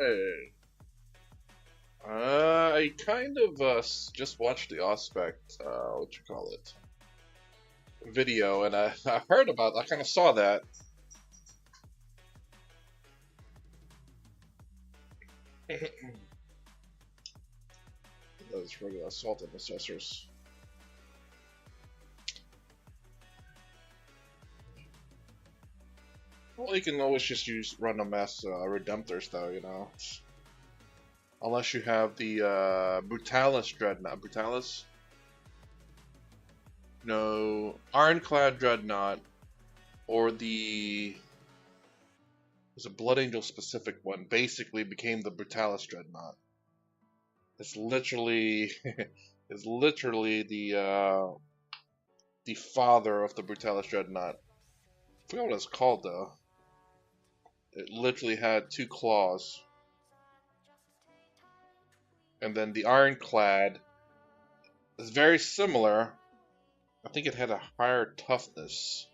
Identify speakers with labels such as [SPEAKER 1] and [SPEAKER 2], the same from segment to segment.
[SPEAKER 1] Hey, I kind of just watched the Aspect, what you call it, video, and I heard about. I kind of saw that. Those regular assault intercessors. Well, you can always just use random mass redemptors, though. Unless you have the Brutalis Dreadnought. Brutalis? No, Ironclad Dreadnought, or there's a Blood Angel specific one. Basically, became the Brutalis Dreadnought. It's literally is literally the father of the Brutalis Dreadnought. I forgot what it's called though. It literally had two claws, and then the Ironclad is very similar. I think it had a higher toughness,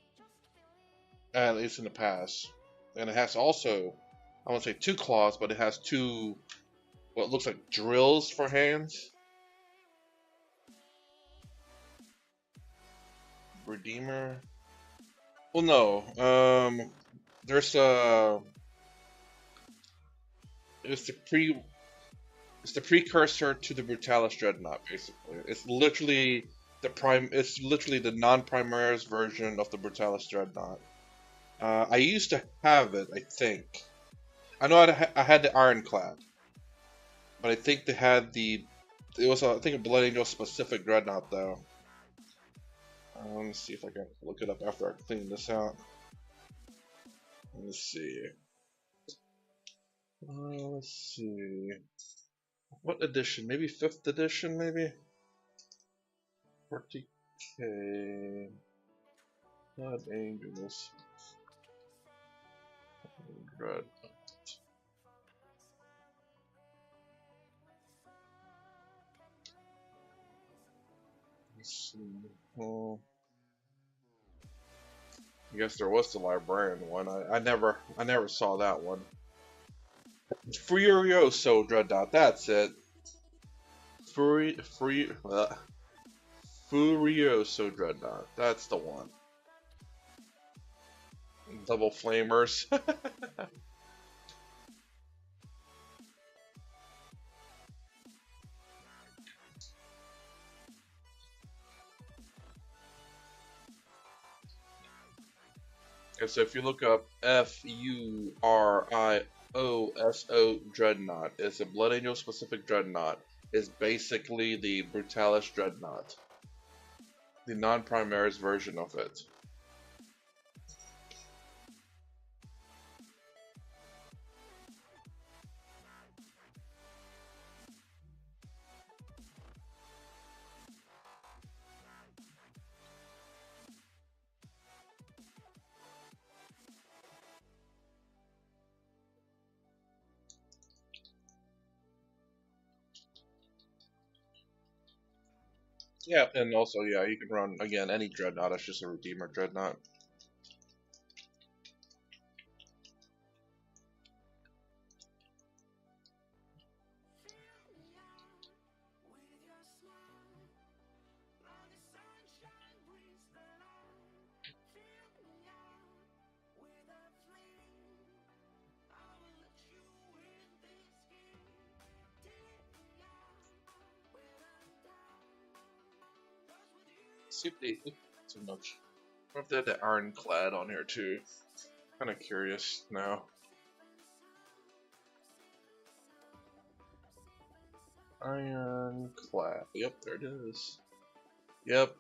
[SPEAKER 1] at least in the past, and it has also, I won't say two claws, but it has two what looks like drills for hands. Redeemer. Well, no. There's a it's the pre it's the precursor to the Brutalis Dreadnought, basically. It's literally the non-Primaris version of the Brutalis Dreadnought. I used to have it, I think. I know I had the Ironclad, but I think they had it was I think a Blood Angel specific Dreadnought though. Let me see if I can look it up after I clean this out. Let me see. Let's see. What edition? Maybe 5th edition, maybe? 40k. Blood Angels. Dread. Let's see. Well, I guess there was the Librarian one. I never saw that one. Furioso Dreadnought, that's it. Furioso Dreadnought, that's the one. Double Flamers. Okay, so if you look up Furioso Dreadnought, it's a Blood Angel specific Dreadnought. It's basically the Brutalis Dreadnought, the non-Primaris version of it. Yeah, and also, yeah, you can run, again, any Dreadnought. It's just a Redeemer Dreadnought. See if they too much. I wonder if they had the Ironclad on here too. Kind of curious now. Ironclad. Yep, there it is. Yep.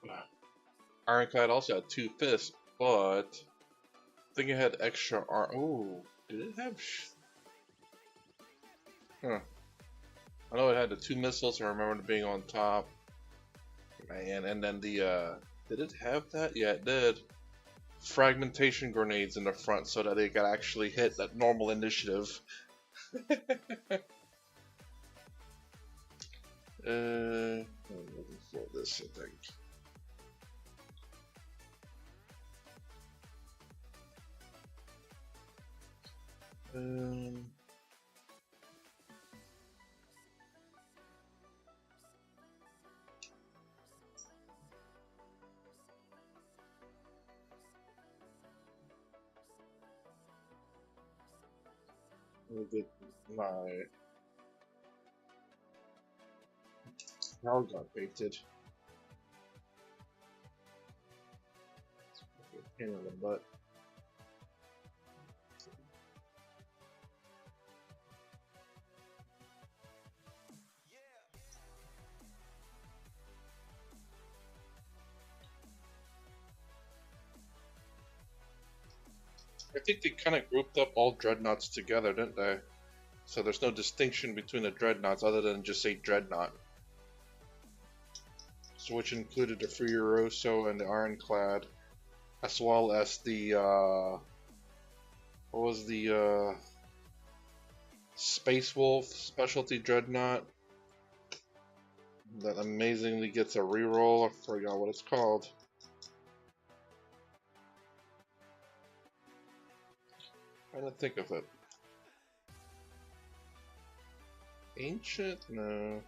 [SPEAKER 1] Ironclad also had two fists, but I think it had extra arm. Oh, did it have? Huh. I know it had the two missiles. I remember it being on top. Man, and then did it have that? Yeah, it did. Fragmentation grenades in the front so that they could actually hit that normal initiative. I'm looking for this, I think. Let me get my hell got painted. Pain in the butt. I think they kind of grouped up all dreadnoughts together, didn't they? So there's no distinction between the dreadnoughts other than just say dreadnought. So which included the Furioso and the Ironclad, as well as the what was the Space Wolf specialty dreadnought that amazingly gets a reroll. I forgot what it's called. Trying to think of it. Ancient? No.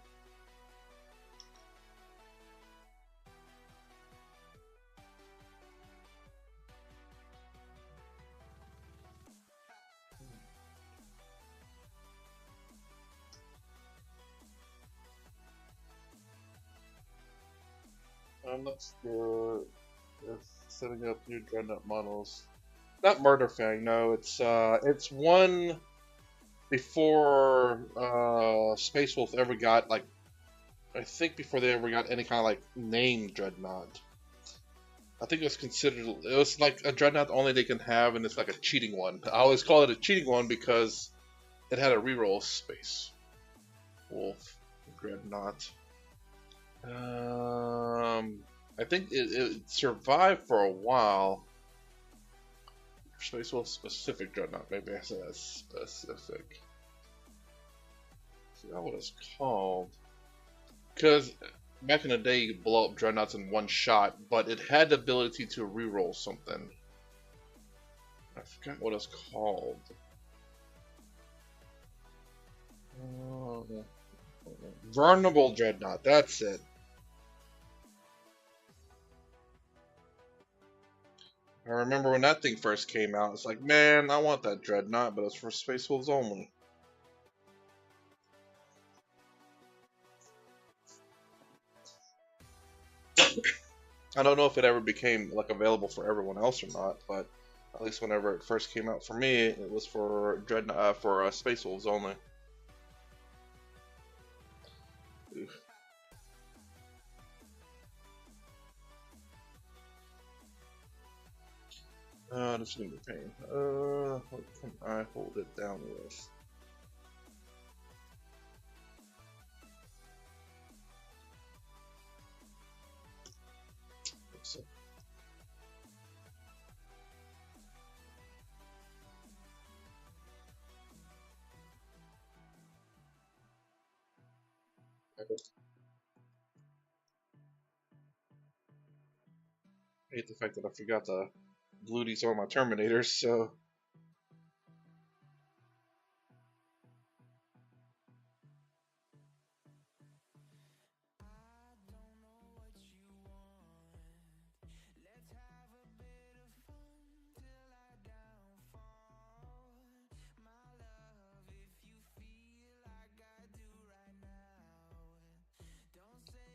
[SPEAKER 1] I'm not sure if setting up new dreadnought models. Not Murderfang, no. It's one before Space Wolf ever got like, I think before they ever got any kind of like named dreadnought. I think it was like a dreadnought only they can have, and it's like a cheating one. I always call it a cheating one because it had a reroll Space Wolf dreadnought. I think it survived for a while. Space Wolf specific dreadnought, maybe I said that's specific. I forgot what it's called. Because back in the day, you could blow up dreadnoughts in one shot, but it had the ability to reroll something. I forgot what it's called. Vulnerable Dreadnought, that's it. I remember when that thing first came out, it's like, man, I want that Dreadnought, but it's for Space Wolves only. I don't know if it ever became like available for everyone else or not, but at least whenever it first came out for me, it was for Dreadnought for Space Wolves only. Oof. This is gonna be a pain. What can I hold it down with? Let's see. I hate the fact that I forgot to glue these on my Terminators, so.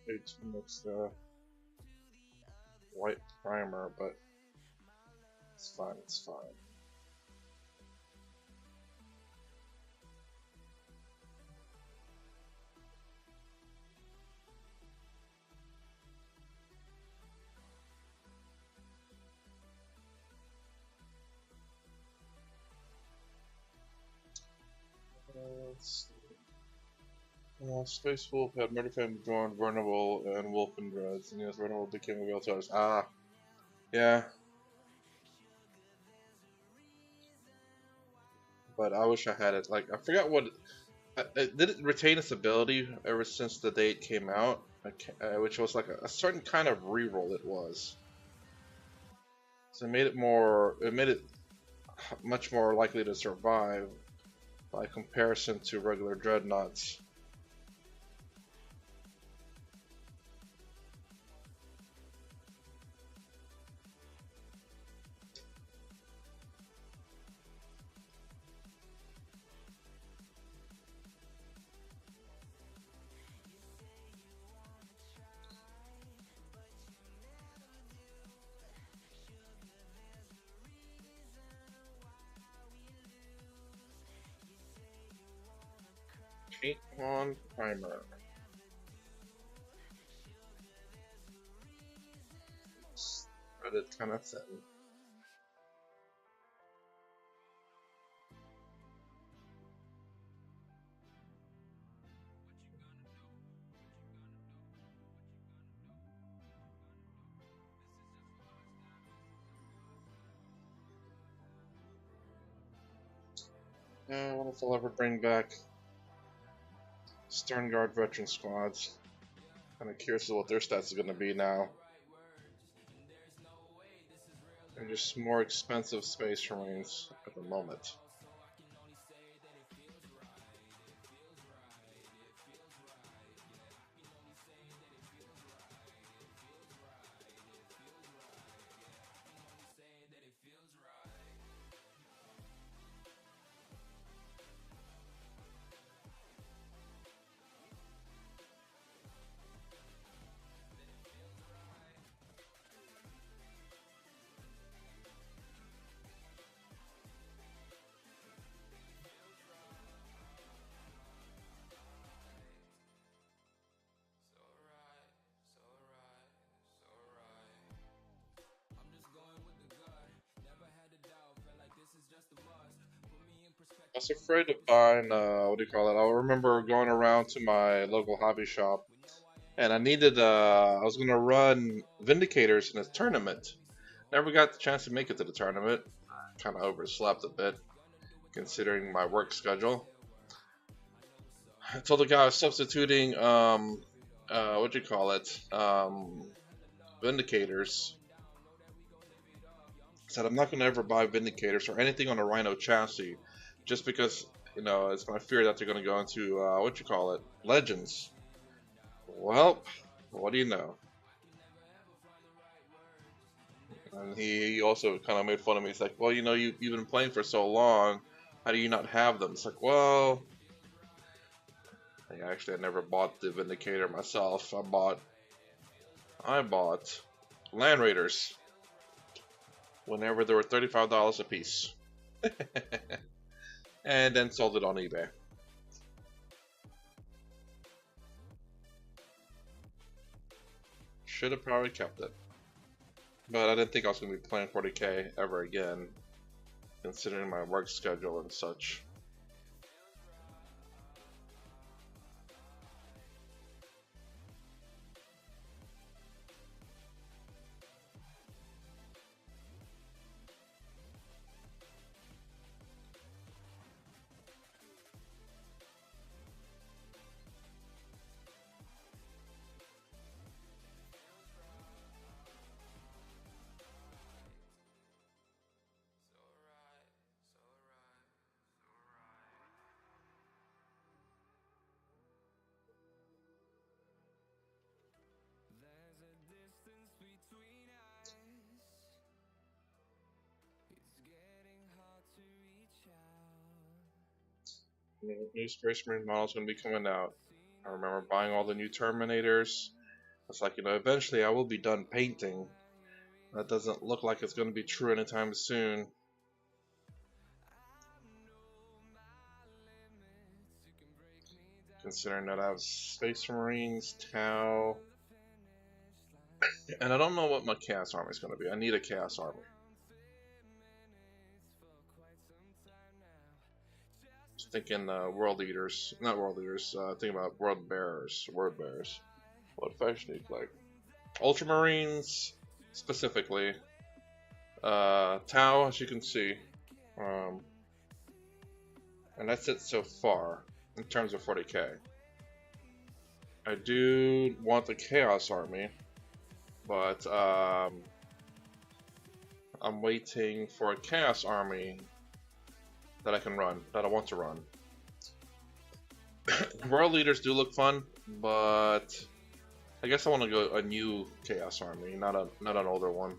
[SPEAKER 1] It's mixed white primer, but it's fine, it's fine. Space Wolf had Murderfang joined Vulnerable and Wolf and Dreads, and yes, Vulnerable became a real toast. Ah, yeah. But I wish I had it. Like, I forgot what. Did it retain its ability ever since the day it came out? Which was like a certain kind of reroll it was. So it made it more. It made it much more likely to survive by comparison to regular dreadnoughts. Paint on primer. Spread it kind of thin. I wonder if I'll ever bring back Sternguard veteran squads. Kind of curious as to what their stats are going to be now. They're just more expensive Space Marines at the moment. I was afraid of buying, what do you call it? I remember going around to my local hobby shop, and I was going to run Vindicators in a tournament. Never got the chance to make it to the tournament. Kind of overslept a bit, considering my work schedule. I told the guy I was substituting, what do you call it? Vindicators. I said I'm not going to ever buy Vindicators or anything on a Rhino chassis, just because it's my fear that they're going to go into what you call it, Legends. Well, what do you know? And he also kind of made fun of me. He's like, well, you've been playing for so long. How do you not have them? It's like, well, I never bought the Vindicator myself. I bought Land Raiders whenever they were $35 a piece, and then sold it on eBay. Should have probably kept it, but I didn't think I was going to be playing 40k ever again, considering my work schedule and such. New Space Marine model's going to be coming out. I remember buying all the new Terminators. It's like, eventually I will be done painting. That doesn't look like it's going to be true anytime soon. Considering that I have Space Marines, Tau, and I don't know what my Chaos Army is going to be. I need a Chaos Army. Just thinking World Eaters, not World Eaters, thinking about World Bearers. What faction do you like? Ultramarines, specifically. Tau, as you can see. And that's it so far, in terms of 40k. I do want the Chaos Army, but I'm waiting for a Chaos Army that I can run, that I want to run. World Leaders do look fun, but I guess I want to go a new Chaos Army, not an older one.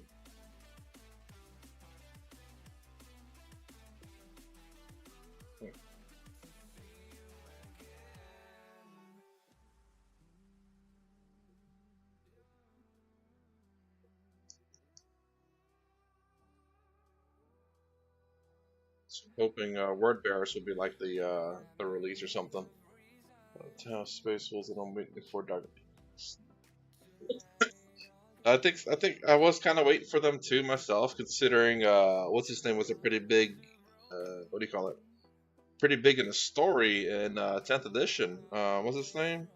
[SPEAKER 1] So hoping Word Bearers would be like the release or something. Space Wolves and I'm waiting for Dark. I think I was kind of waiting for them too myself, considering what's his name was a pretty big what do you call it? Pretty big in the story in 10th edition. What's his name?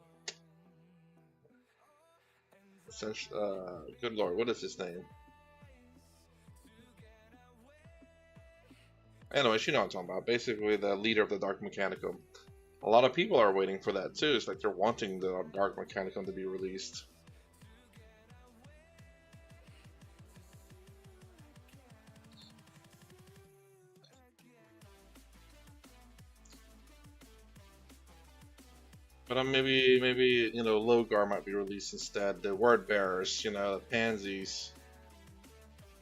[SPEAKER 1] Good lord, what is his name? Anyways, you know what I'm talking about. Basically, the leader of the Dark Mechanicum. A lot of people are waiting for that too. It's like they're wanting the Dark Mechanicum to be released. But maybe Logar might be released instead. The Word Bearers, the Pansies,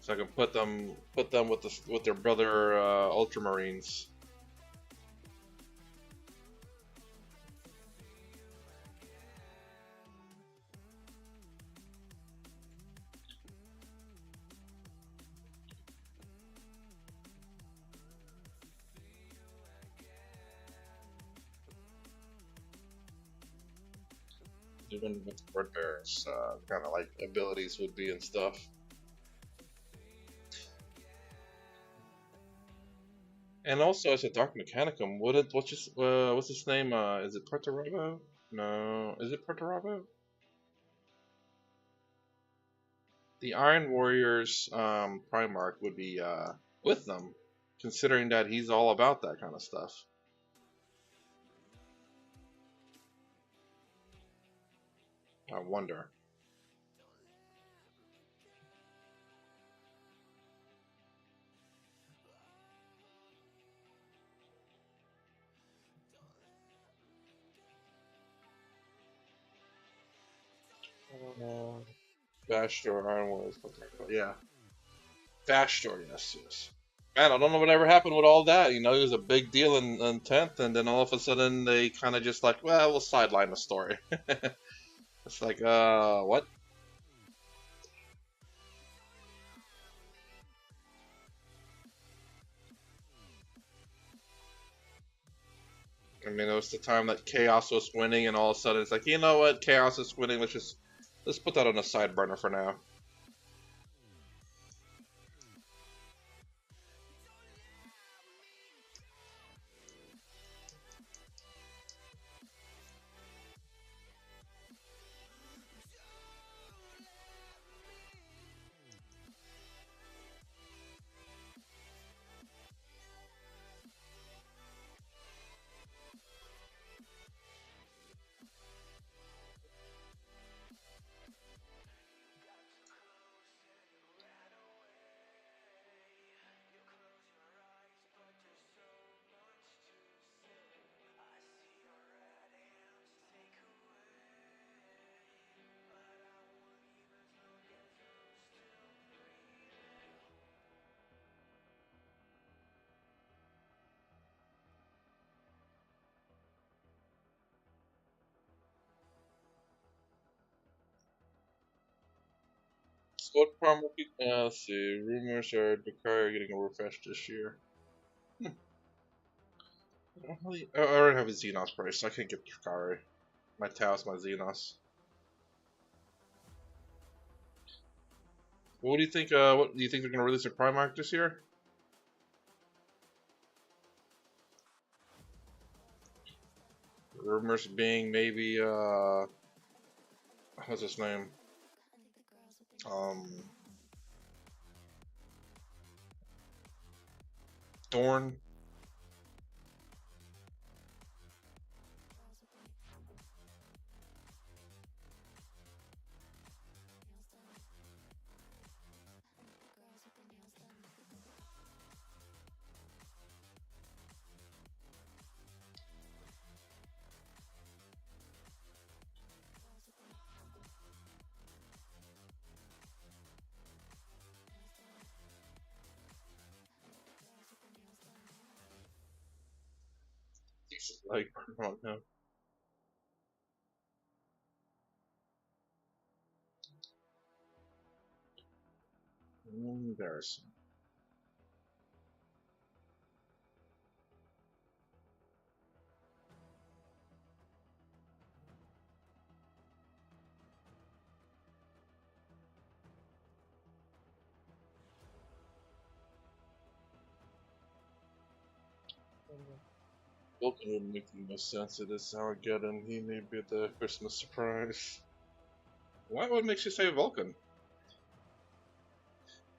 [SPEAKER 1] so I can put them with their brother Ultramarines. Even with the Word Bearers, kind of like abilities would be and stuff. And also, as a Dark Mechanicum, what's his name? Is it Perturabo? No, is it Perturabo? The Iron Warriors Primarch would be with them, considering that he's all about that kind of stuff. I wonder. Uh, Bastor, Iron Warriors, yeah. Bastor, yes, yes. Man, I don't know whatever happened with all that. He was a big deal in 10th, and then all of a sudden they kind of just like, well, we'll sideline the story. It's like, what? I mean, it was the time that Chaos was winning, and all of a sudden it's like, you know what? Chaos is winning. Let's put that on a side burner for now. Squad Prime will be. Let's see. Rumors are Dakar getting a refresh this year. I already have a Xenos price, so I can't get Dakar. My Taos, my Xenos. What do you think? What do you think they're gonna release a Primarch this year? Rumors being maybe what's his name? Um, Dorn. Like, I don't know. Embarrassing. Vulcan would make the most sense. It is Armageddon. He may be the Christmas surprise. What makes you say Vulcan?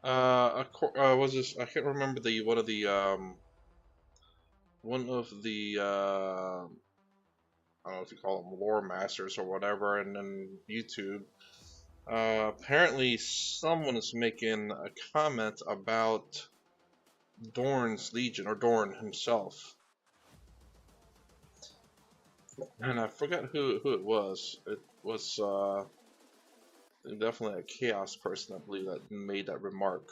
[SPEAKER 1] Was this? I can't remember the one of the I don't know if you call them lore masters or whatever, and then YouTube. Apparently, someone is making a comment about Dorn's Legion, or Dorn himself. And I forgot who it was. It was definitely a Chaos person, I believe, that made that remark.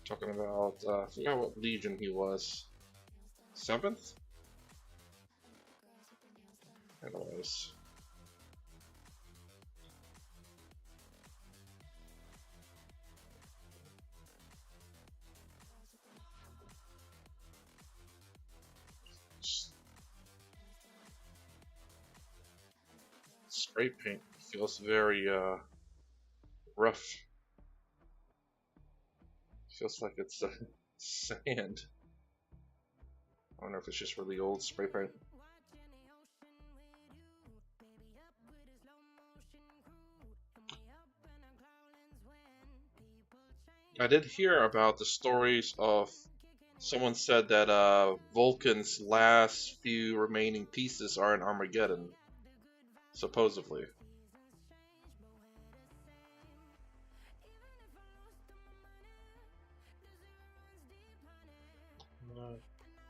[SPEAKER 1] Talking about, I forgot what Legion he was. 7th? Anyways. Spray paint feels very rough. Feels like it's sand. I wonder if it's just really old spray paint. I did hear about the stories of someone said that Vulcan's last few remaining pieces are in Armageddon, supposedly.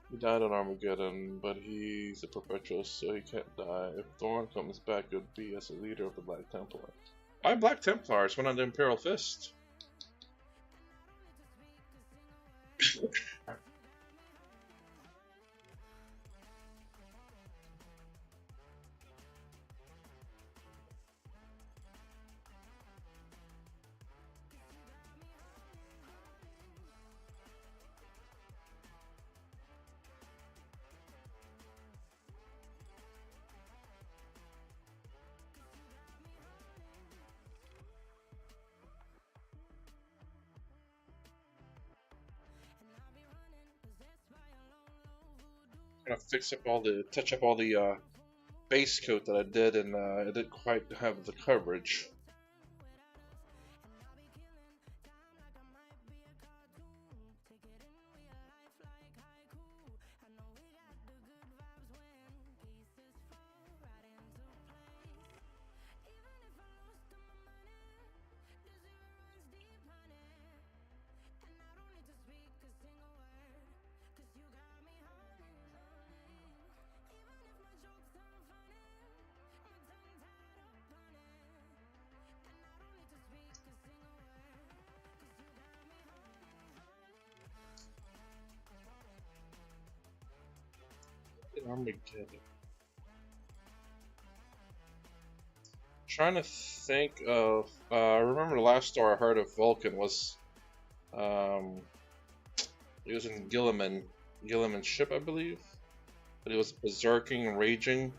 [SPEAKER 1] He died on Armageddon, but he's a perpetual, so he can't die. If Thorn comes back, it would be as a leader of the Black Templar. Why Black Templars went on the Imperial Fist? Gonna touch up all the base coat that I did, and I didn't quite have the coverage. Armageddon. Trying to think of. I remember the last story I heard of Vulcan was. He was in Gilliman's ship, I believe. But he was berserking and raging.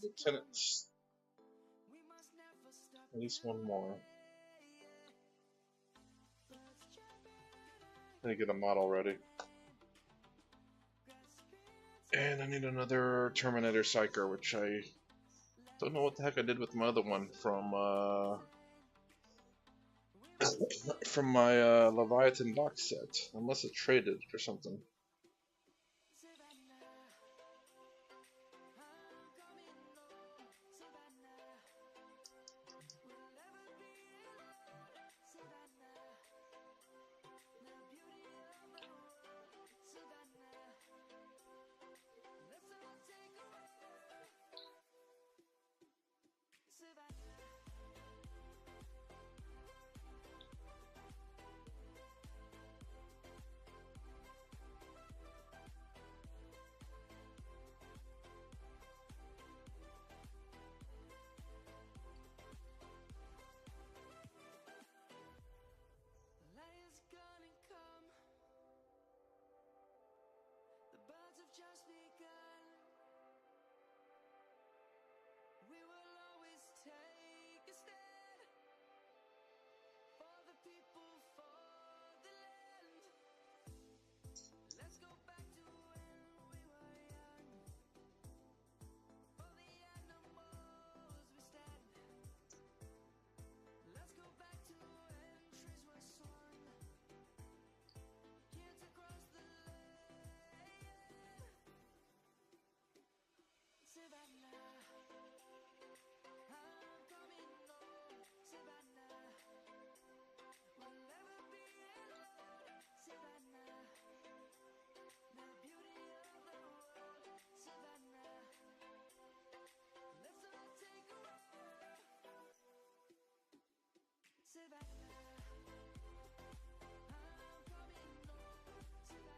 [SPEAKER 1] Lieutenant At least one more. I need to get a model ready. And I need another Terminator Psyker, which I don't know what the heck I did with my other one from my Leviathan box set. I must have traded it or something.
[SPEAKER 2] Just begun. We will always take a stand for the people, for the land. Let's go back to when we were young. For the animals we stand. Let's go back to when trees were swung. Kids across the Savannah, I'm coming home. Savannah, we'll never be alone. Savannah, the beauty of the world. Savannah, let's all take a walk. Savannah, I'm coming home. Savannah, we'll never be alone. Savannah, the beauty of the world. Savannah, let's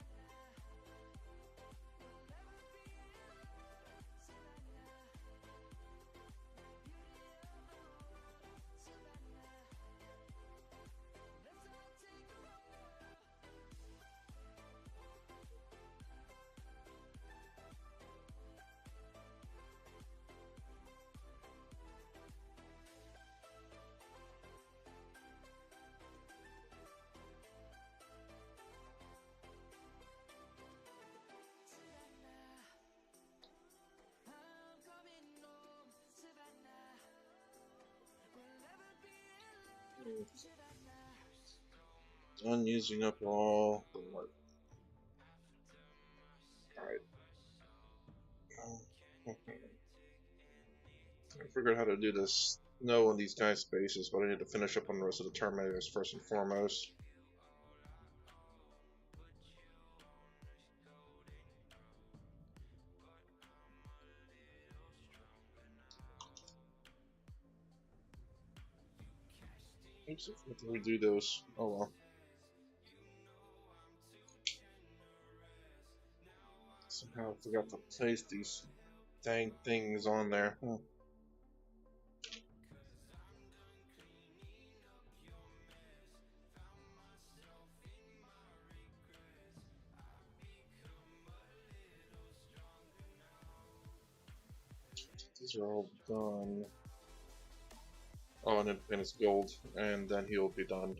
[SPEAKER 2] all take a walk. Savannah, I'm coming home. Savannah, we'll never be alone. Savannah,
[SPEAKER 1] Done using up all the work. Alright. I figured out how to do this snow on these guys' spaces, but I need to finish up on the rest of the Terminators first and foremost. Oops, I have to redo those. Oh well. Somehow I forgot to place these dang things on there. Huh. These are all done. Oh, and then it's gold, and then he'll be done.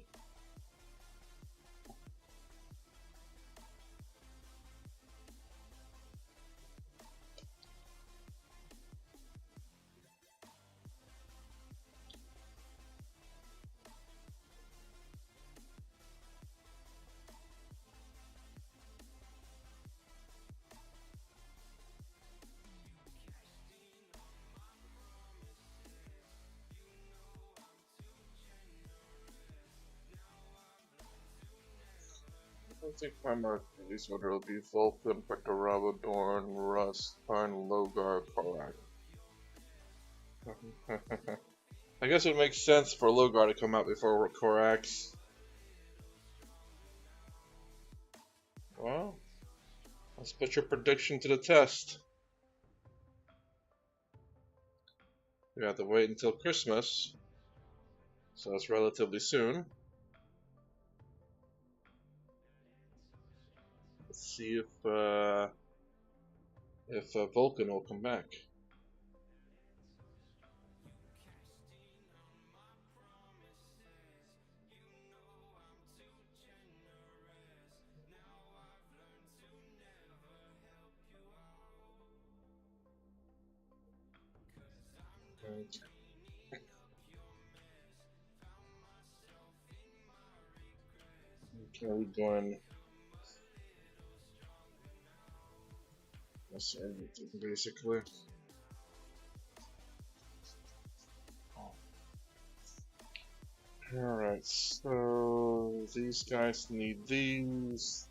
[SPEAKER 1] I think my mark release order will be Vulcan, Pectorava, Dorn, Rust, Pine, Logar, Korak. I guess it makes sense for Logar to come out before Korax. Well, let's put your prediction to the test. We have to wait until Christmas, so it's relatively soon. Let's see if Vulcan will come back. Okay, we're doing that's everything basically. Alright, so these guys need these.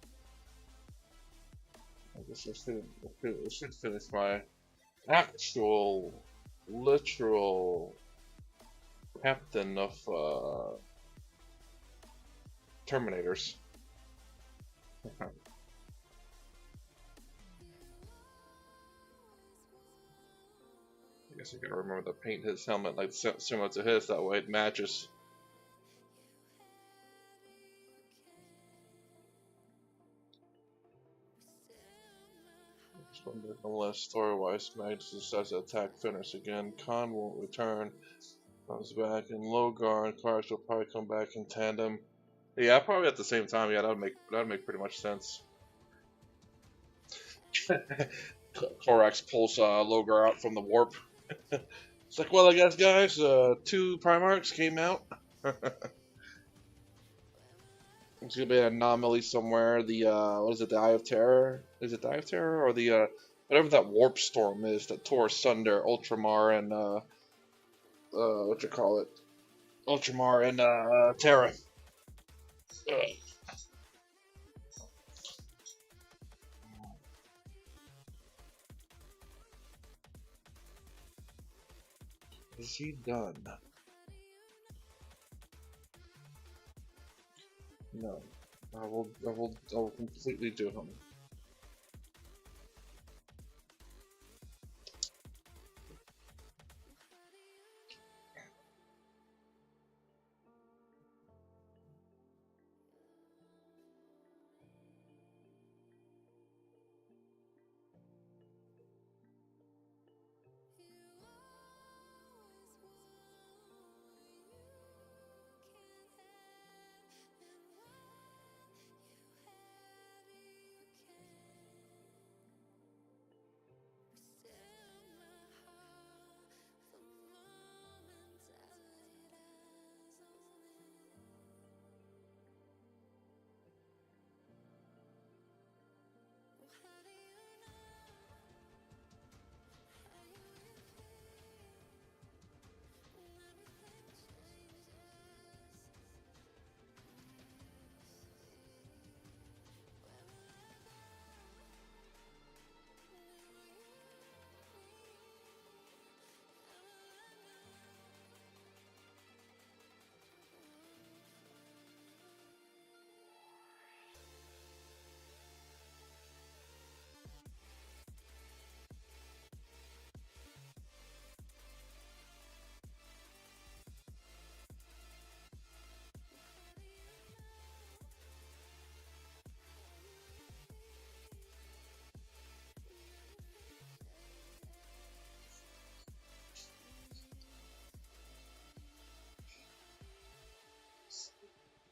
[SPEAKER 1] I guess I should finish my actual, literal captain of Terminators. I guess I gotta remember to paint his helmet like similar to his, that way it matches. Unless story-wise, Magnus decides to attack Fenris again, Khan won't return. Comes back, and Logar and Kars will probably come back in tandem. Yeah, probably at the same time. Yeah, that'd make pretty much sense. Korax pulls Logar out from the warp. It's like, well, I guess, guys, two Primarchs came out. It's gonna be an anomaly somewhere. The what is it? The Eye of Terror? Is it the Eye of Terror or the whatever that warp storm is that tore asunder Ultramar and what you call it? Ultramar and Terra. Is he done? No. I will completely do him.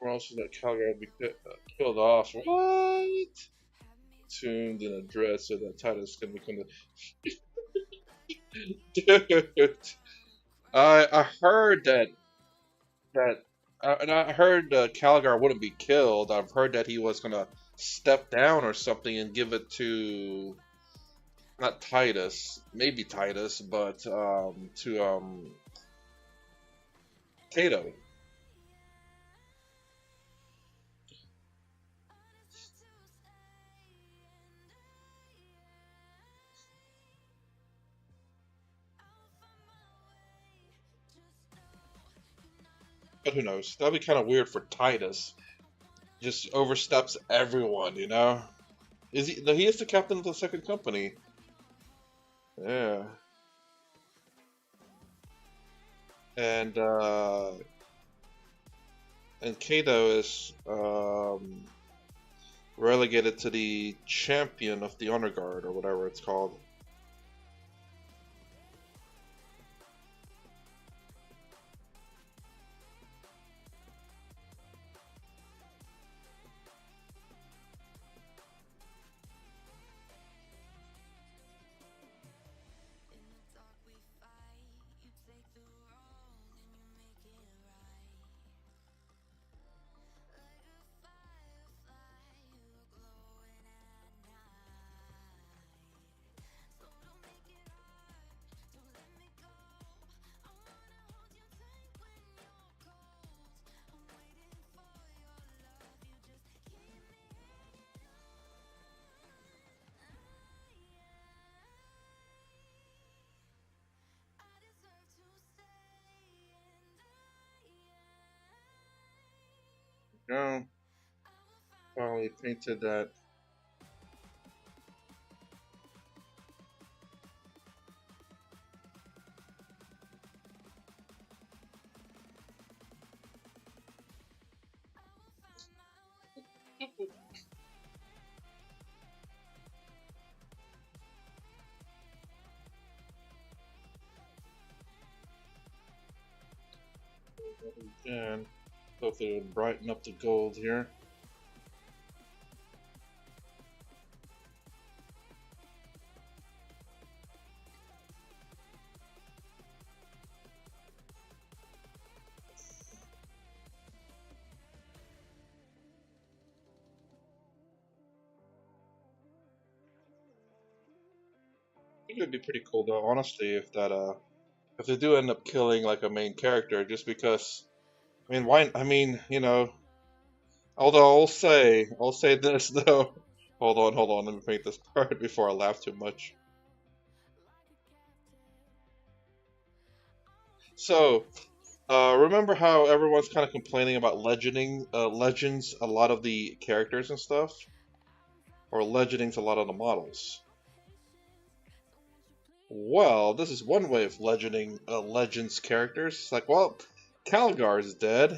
[SPEAKER 1] Or else that Calgary will be killed off. What? Tuned and addressed so that Titus can become the dude. I heard and I heard Calgar wouldn't be killed. I've heard that he was gonna step down or something and give it to not Titus, maybe Titus, but to Kato. But who knows? That'd be kind of weird for Titus. Just oversteps everyone, you know? Is he? No, he is the captain of the second company. Yeah. And Kato is relegated to the champion of the honor guard or whatever it's called. No, probably painted that. Again, hopefully it'll brighten up the gold here. I think it'd be pretty cool though, honestly, if they do end up killing like a main character, just because. I mean, why? I mean, although I'll say this though. Hold on. Let me paint this part before I laugh too much. So, remember how everyone's kind of complaining about legends a lot of the characters and stuff, or legendings a lot of the models. Well, this is one way of legending legends characters. It's like, well, Calgar is dead,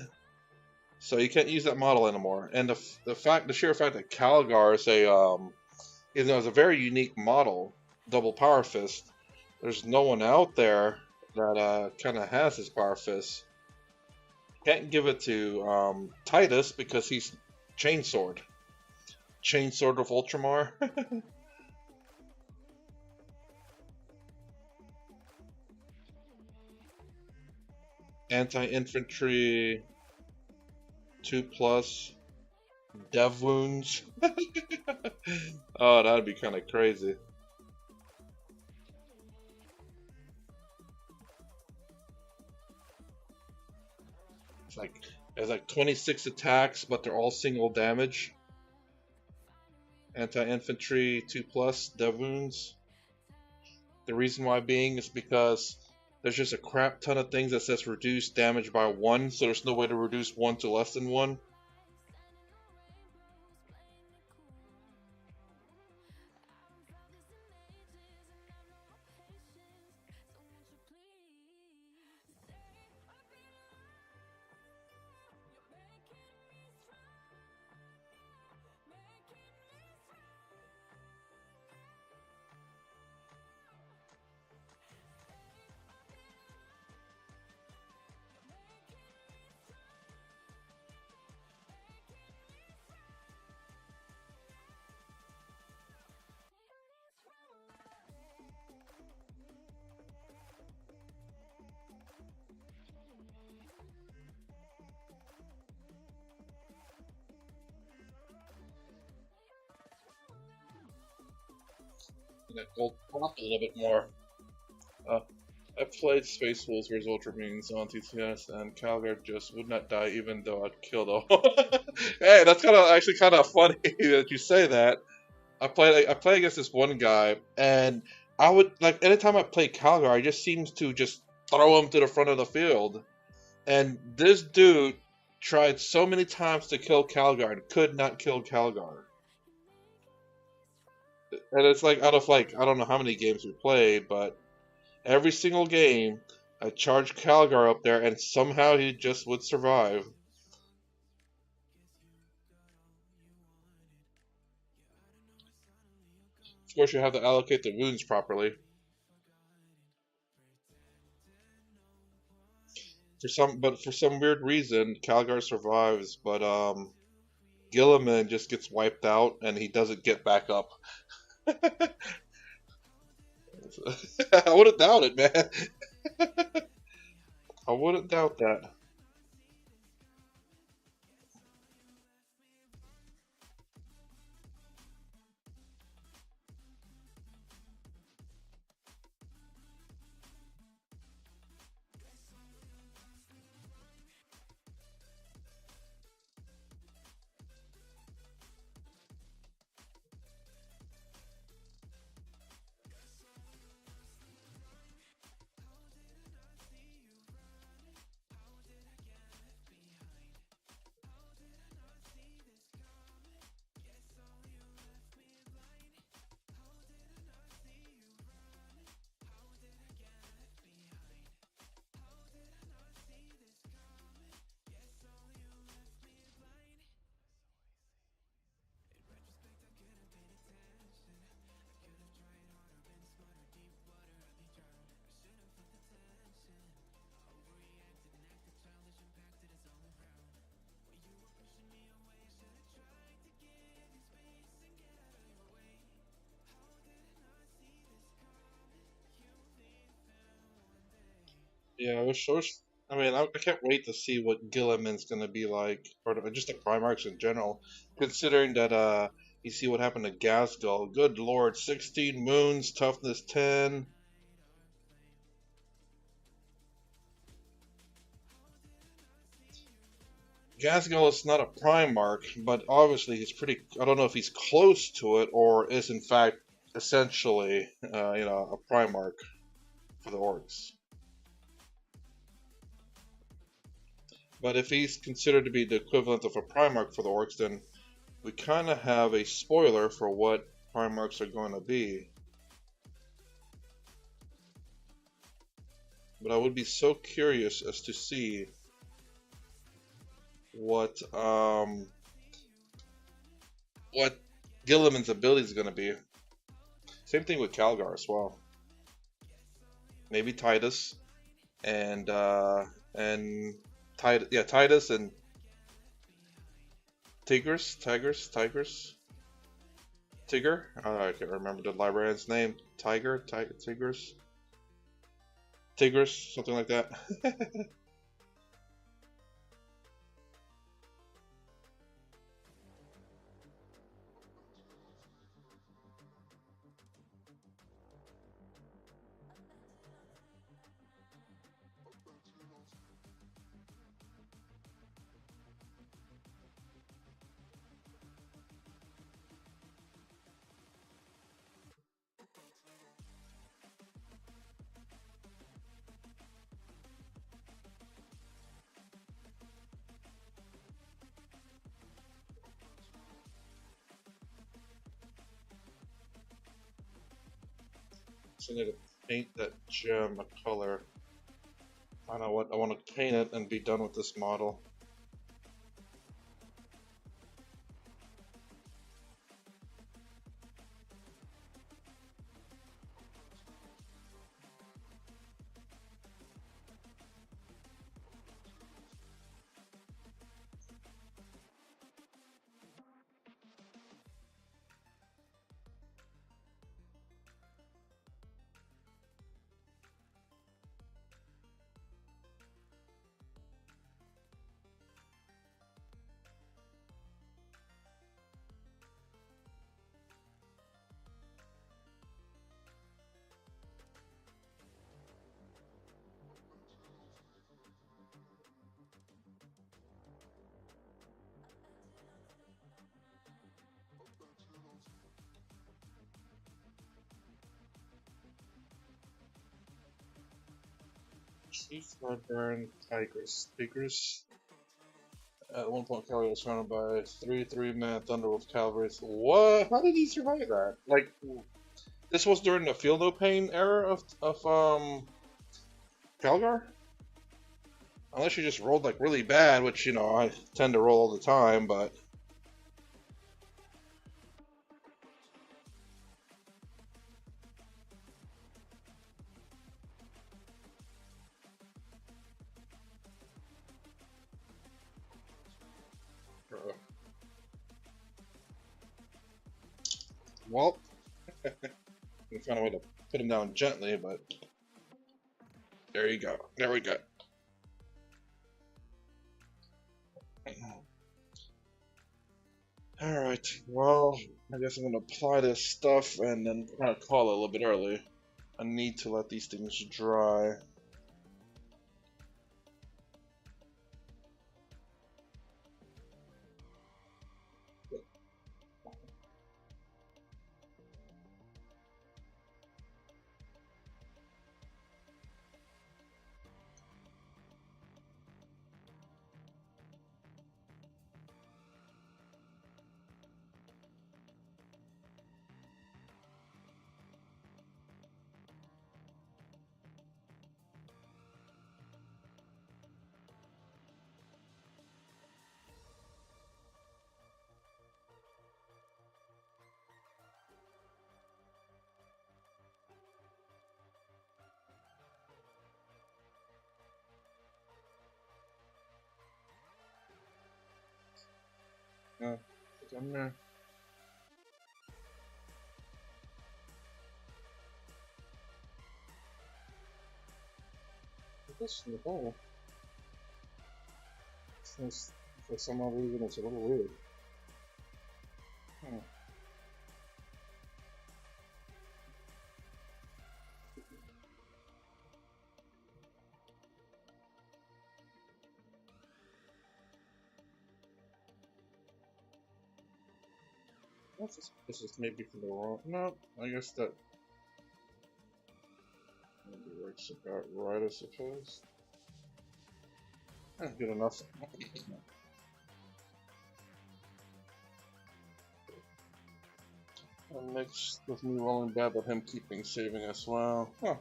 [SPEAKER 1] so you can't use that model anymore. And the sheer fact that Calgar is even though it's a very unique model, double power fist. There's no one out there that kind of has his power fist. Can't give it to Titus because he's chainsword. Chainsword of Ultramar. Anti-infantry 2 plus dev wounds. Oh, that'd be kind of crazy. It's like there's like 26 attacks, but they're all single damage. Anti-infantry 2 plus dev wounds. The reason why being is because there's just a crap ton of things that says reduce damage by 1, so there's no way to reduce 1 to less than 1. That gold pop a little bit more. Uh, I played Space Wolves vs Ultramarines on TTS, and Calgar just would not die even though I'd kill them. Hey, that's actually kind of funny that you say that. I play against this one guy, and I would like anytime I play Calgar, I just seems to just throw him to the front of the field. And this dude tried so many times to kill Calgar and could not kill Calgar. And it's like out of like I don't know how many games we played, but every single game I charged Calgar up there and somehow he just would survive. Of course you have to allocate the wounds properly. For some weird reason, Calgar survives, but Gilliman just gets wiped out and he doesn't get back up. I wouldn't doubt it, man. I wouldn't doubt that. Yeah, I mean, I can't wait to see what Gilliman's gonna be like, or just the Primarchs in general. Considering that, you see what happened to Gasgul. Good lord, 16 moons, toughness 10. Gasgul is not a Primarch, but obviously he's pretty. I don't know if he's close to it or is in fact essentially, a Primarch for the Orcs. But if he's considered to be the equivalent of a Primarch for the Orcs, then we kind of have a spoiler for what Primarchs are going to be. But I would be so curious as to see what Gilliman's ability is going to be. Same thing with Calgar as well. Maybe Titus and Titus and Tigger. I can't remember the librarian's name. Tigris, something like that. So I need to paint that gem a color. I know what I want to paint it and be done with this model. Chief Librarian Tigris. At one point, Calgary was surrounded by three-man Thunderwolf cavalry. What? How did he survive that? Like, this was during the Feel No Pain era of Calgar? Unless you just rolled like really bad, which I tend to roll all the time, but well, we found a way to put him down gently, but there you go. There we go. Alright, well, I guess I'm gonna apply this stuff and then kind of call it a little bit early. I need to let these things dry. Put them there. this in the hole. Since for some odd reason it's a little weird. Hmm. This is maybe from the wrong. No, I guess that maybe works about right, I suppose. Good enough. And mixed with me rolling bad, but him keeping saving as well. Huh.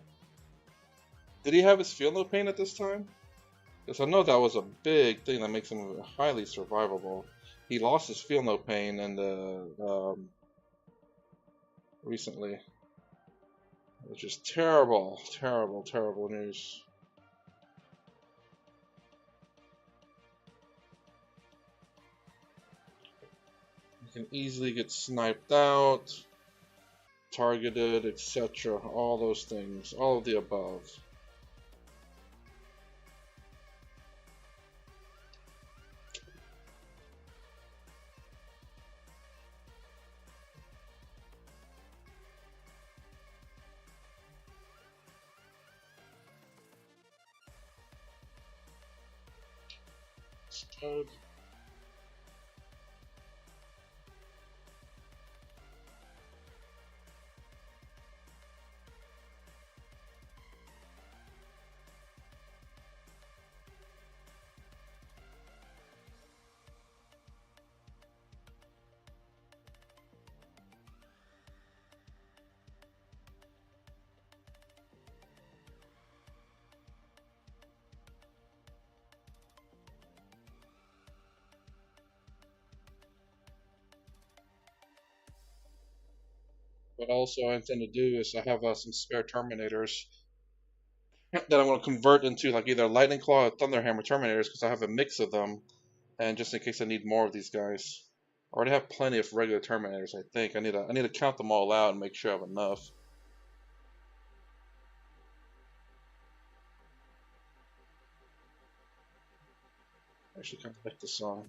[SPEAKER 1] Did he have his feel no pain at this time? Because I know that was a big thing that makes him highly survivable. He lost his feel no pain in the recently, which is terrible, terrible, terrible news. You can easily get sniped out, targeted, etc. All those things, all of the above. Spud. What also I intend to do is I have some spare Terminators that I'm going to convert into like either Lightning Claw or Thunderhammer Terminators because I have a mix of them, and just in case I need more of these guys. I already have plenty of regular Terminators, I think. I need to count them all out and make sure I have enough. I actually kind of like this song.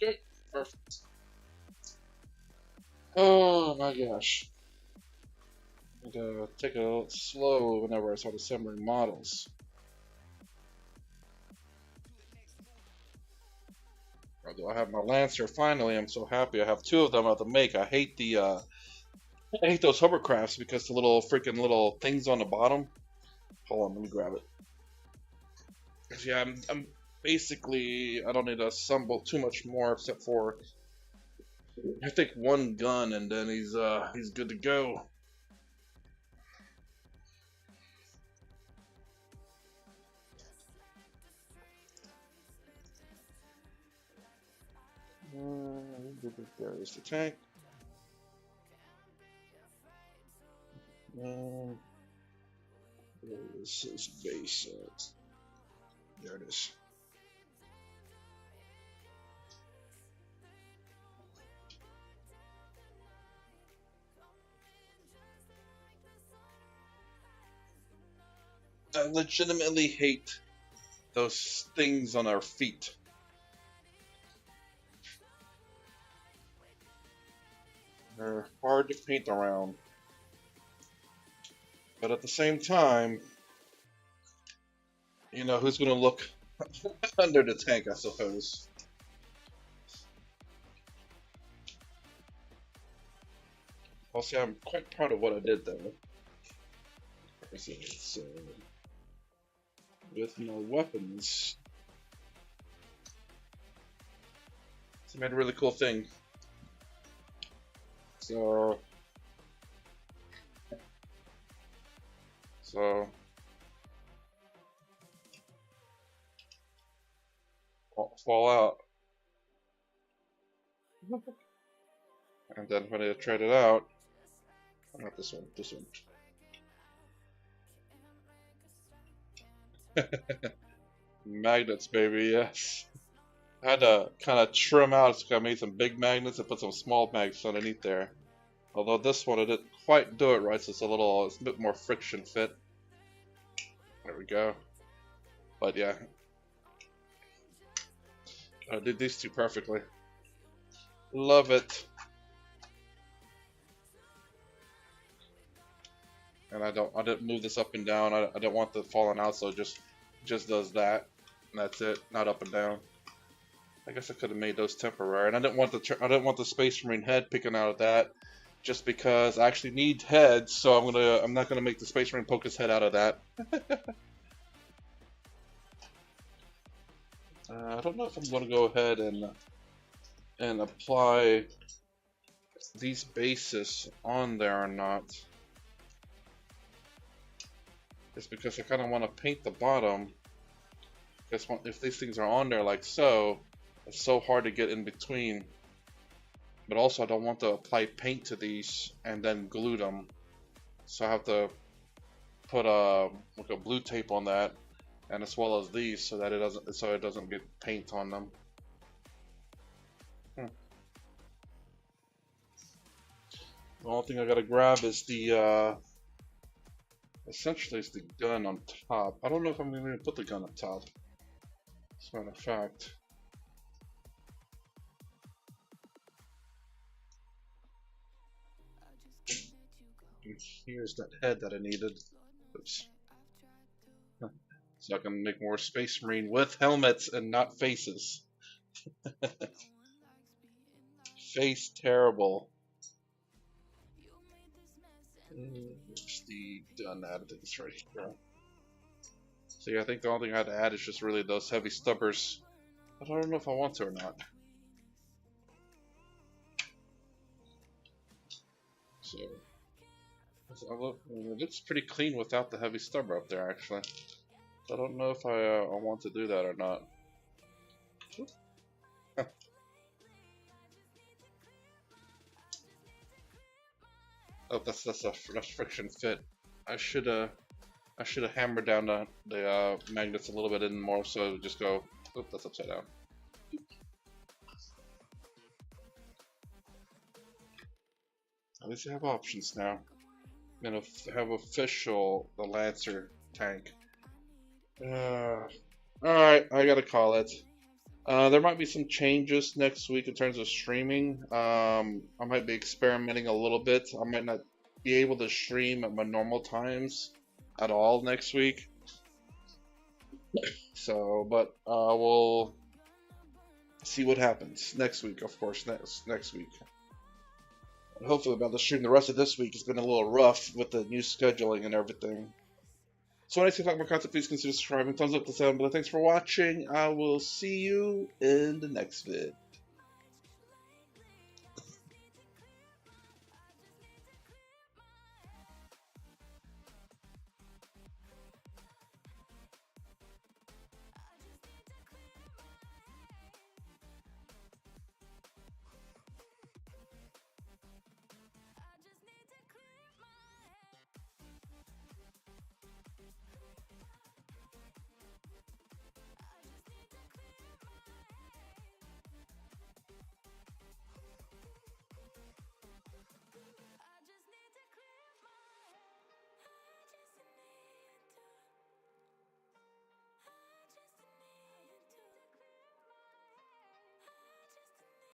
[SPEAKER 1] Okay, perfect. Oh my gosh. I need to take it a little slow whenever I start assembling models. I have my Lancer finally. I'm so happy. I have two of them I have to make. I hate I hate those hovercrafts because the little freaking little things on the bottom. Hold on, let me grab it. 'Cause yeah, I'm basically I don't need to assemble too much more except for I think one gun and then he's good to go. There's the tank. This is base. There it is. I legitimately hate those things on our feet. They're hard to paint around. But at the same time, you know, who's going to look under the tank, I suppose. I'll say I'm quite proud of what I did, though. So, with no weapons, it's made a really cool thing. So fall out, and then when I trade it out, not this one, this one. Magnets, baby, yes. I had to kind of trim out, so I made some big magnets and put some small magnets underneath there. Although this one I didn't quite do it right, so it's a bit more friction fit. There we go. But yeah, I did these two perfectly. Love it. And I didn't move this up and down. I didn't want the falling out, so it just does that. And that's it, not up and down. I guess I could have made those temporary, and I didn't want the Space Marine head picking out of that, just because I actually need heads. So I'm not gonna make the Space Marine poke his head out of that. I don't know if I'm gonna go ahead and apply these bases on there or not. Just because I kind of want to paint the bottom. Because if these things are on there like so, it's so hard to get in between. But also I don't want to apply paint to these and then glue them. So I have to put like a blue tape on that, and as well as these, so that it doesn't get paint on them. The only thing I gotta grab is the essentially it's the gun on top. I don't know if I'm gonna even put the gun up top. As a matter of fact. And here's that head that I needed. Oops. So I can make more Space Marine with helmets and not faces. Face terrible. Just the done that. I think it's right here. So yeah, I think the only thing I had to add is just really those heavy stubbers. But I don't know if I want to or not. So it looks pretty clean without the heavy stubber up there, actually. So I don't know if I want to do that or not. Oh, that's friction fit. I should have hammered down the magnets a little bit in more, so it would just go. Oop, that's upside down. At least I have options now. I'm gonna have official the Lancer tank. Alright, I gotta call it. There might be some changes next week in terms of streaming. I might be experimenting a little bit. I might not be able to stream at my normal times at all next week. So, but we'll see what happens next week. Of course, next week. And hopefully, by the stream the rest of this week, it's been a little rough with the new scheduling and everything. So, when I say talk more content, please consider subscribing. Thumbs up the sound. But thanks for watching. I will see you in the next vid.